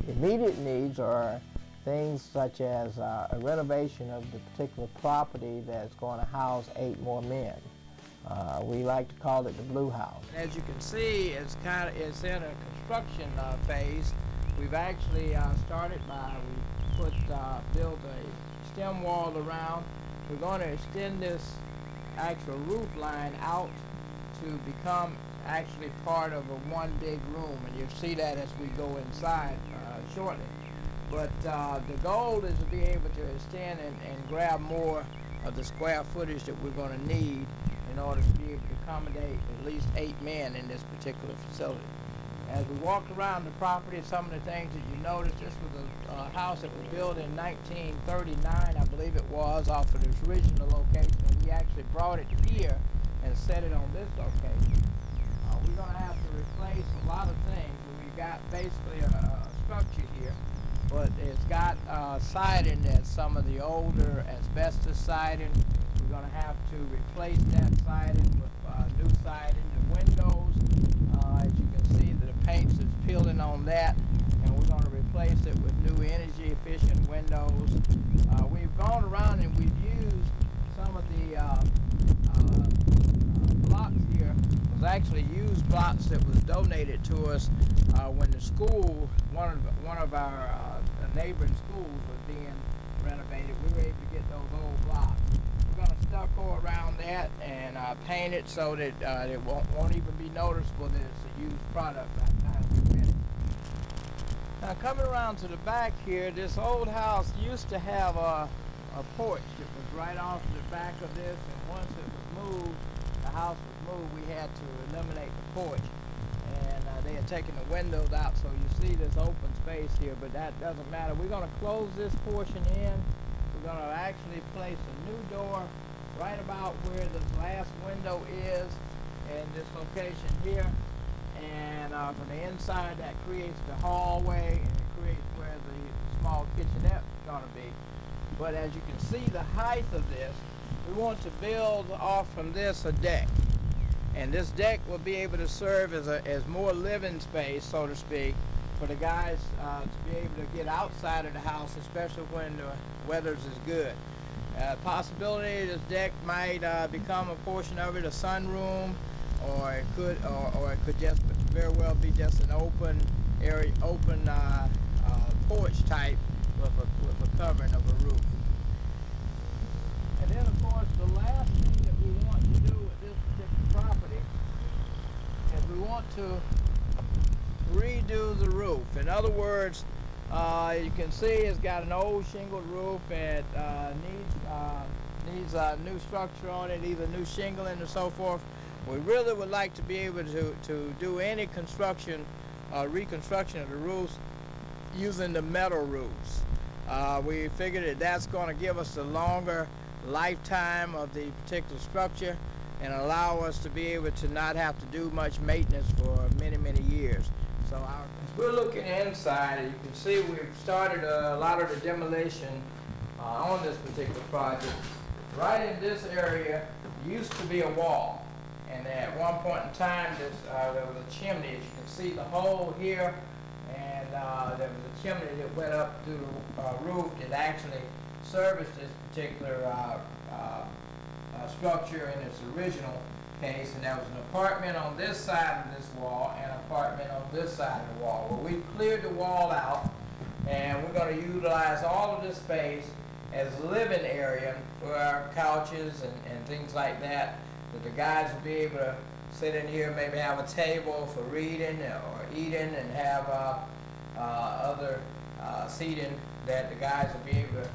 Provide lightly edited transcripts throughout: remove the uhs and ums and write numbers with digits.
Immediate needs are things such as a renovation of the particular property that's going to house 8 more men. We like to call it the Blue House. As you can see, it's in a construction phase. We've actually started by built a stem wall around. We're going to extend this actual roof line out to become actually part of a one big room, and you'll see that as we go inside shortly. But the goal is to be able to extend and grab more of the square footage that we're going to need in order to be able to accommodate at least 8 men in this particular facility. As we walk around the property, some of the things that you notice, this was a house that was built in 1939, I believe it was, off of its original location, and we actually brought it here and set it on this location. We're going to have to replace a lot of things. We've got basically a structure here, but it's got siding that's some of the older asbestos siding. We're going to have to replace that siding with new siding. The windows, as you can see, the paint is peeling on that, and we're going to replace it with new energy efficient windows. We've gone around and we've used some of the blocks here. Was actually used blocks that was donated to us when the school, one of our neighboring schools was being renovated. We were able to get those old blocks. We're going to stucco around that and paint it so that it won't even be noticeable that it's a used product by the time we finish. Now, coming around to the back here, this old house used to have a porch that was right off the back of this, and once it was moved, the house was moved, we had to eliminate the porch, and they had taken the windows out, so you see this open space here, but that doesn't matter. We're going to close this portion in. We're going to actually place a new door right about where this last window is in this location here, and from the inside that creates the hallway, and it creates where the small kitchenette is going to be. But as you can see, the height of this, we want to build off from this a deck, and this deck will be able to serve as more living space, so to speak, for the guys to be able to get outside of the house, especially when the weather is good. Possibility this deck might become a portion of it a sunroom, or it could just very well be just an open area, porch type with a covering of a roof. And then, of course, the last thing that we want to do with this particular property is we want to redo the roof. In other words, you can see it's got an old shingled roof. It needs a new structure on it, either new shingling or so forth. We really would like to be able to do any construction, reconstruction of the roofs using the metal roofs. We figured that that's going to give us a longer lifetime of the particular structure and allow us to be able to not have to do much maintenance for many, many years. So as we're looking inside, you can see we've started a lot of the demolition on this particular project. Right in this area used to be a wall, and at one point in time there was a chimney. As you can see the hole here, and there was a chimney that went up through the roof that actually serviced this particular structure in its original case, and there was an apartment on this side of this wall and an apartment on this side of the wall. Well, we've cleared the wall out, and we're going to utilize all of this space as a living area for our couches and things like that the guys will be able to sit in here, maybe have a table for reading or eating, and have other seating that the guys will be able to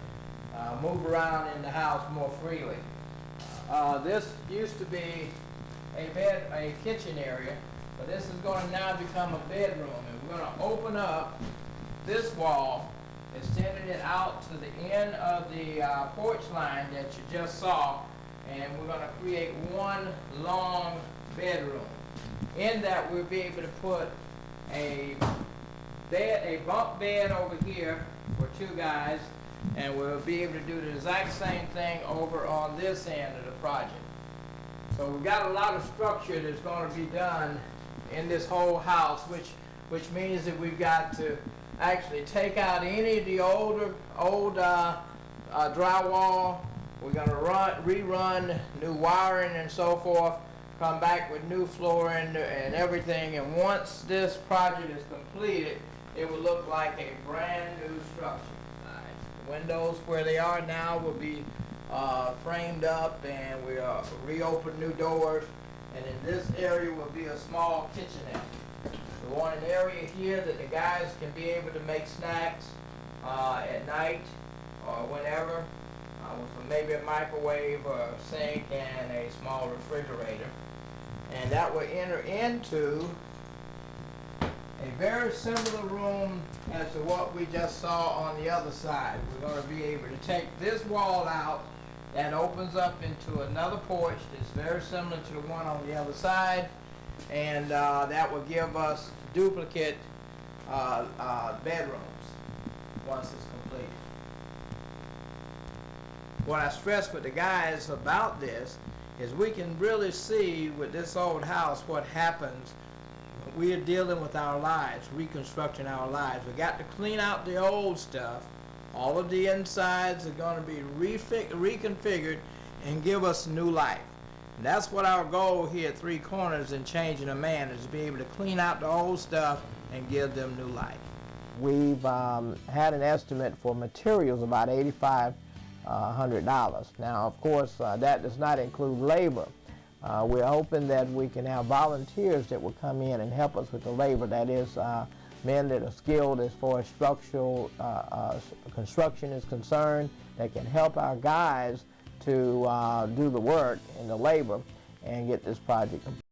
move around in the house more freely. This used to be a kitchen area, but this is going to now become a bedroom, and we're going to open up this wall, extending it out to the end of the porch line that you just saw, and we're going to create one long bedroom. In that, we'll be able to put a bunk bed over here for 2 guys, and we'll be able to do the exact same thing over on this end of the project. So we've got a lot of structure that's going to be done in this whole house, which which means that we've got to actually take out any of the old drywall. We're going to rerun new wiring and so forth, come back with new flooring and everything, and once this project is completed, it will look like a brand new structure. The windows where they are now will be framed up, and we'll reopen new doors, and in this area will be a small kitchenette. We want an area here that the guys can be able to make snacks at night or whenever, with maybe a microwave or a sink and a small refrigerator. And that will enter into a very similar room as to what we just saw on the other side. We're going to be able to take this wall out that opens up into another porch that's very similar to the one on the other side, and that will give us duplicate bedrooms once it's completed. What I stress with the guys about this is we can really see with this old house what happens when we are dealing with our lives, reconstructing our lives. We got to clean out the old stuff. All of the insides are going to be reconfigured and give us new life. And that's what our goal here at Three Corners in Changing a Man is, to be able to clean out the old stuff and give them new life. We've had an estimate for materials about $8,500. Now, of course, that does not include labor. We're hoping that we can have volunteers that will come in and help us with the labor. That is, men that are skilled as far as structural construction is concerned, that can help our guys to do the work and the labor and get this project completed.